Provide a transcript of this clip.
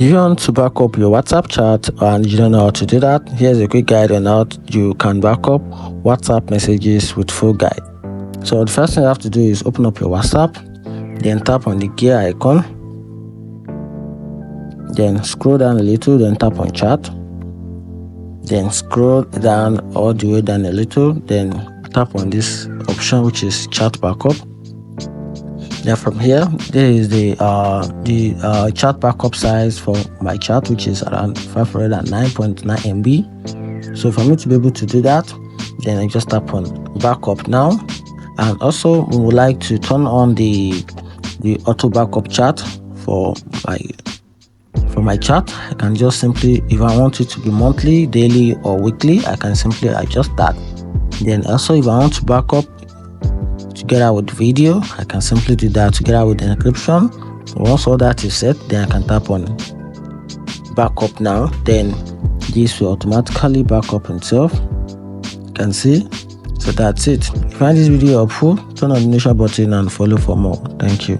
If you want to back up your WhatsApp chat and you don't know how to do that, here's a quick guide on how you can back up WhatsApp messages with full guide. So the first thing you have to do is open up your WhatsApp, then tap on the gear icon, then scroll down a little, then tap on chat, then scroll down all the way down a little, then tap on this option which is chat backup. Then from here, there is the chat backup size for my chat, which is around 509.9 MB. So for me to be able to do that, then I just tap on backup now. And also we would like to turn on the auto backup chat for my chat. I can just simply, if I want it to be monthly, daily or weekly, I can simply adjust that. Then also if I want to back up together with video, I can simply do that together with the encryption. Once all that is set, then I can tap on backup now. Then this will automatically back up itself. You can see. So that's it. If you find this video helpful, turn on the notification button and follow for more. Thank you.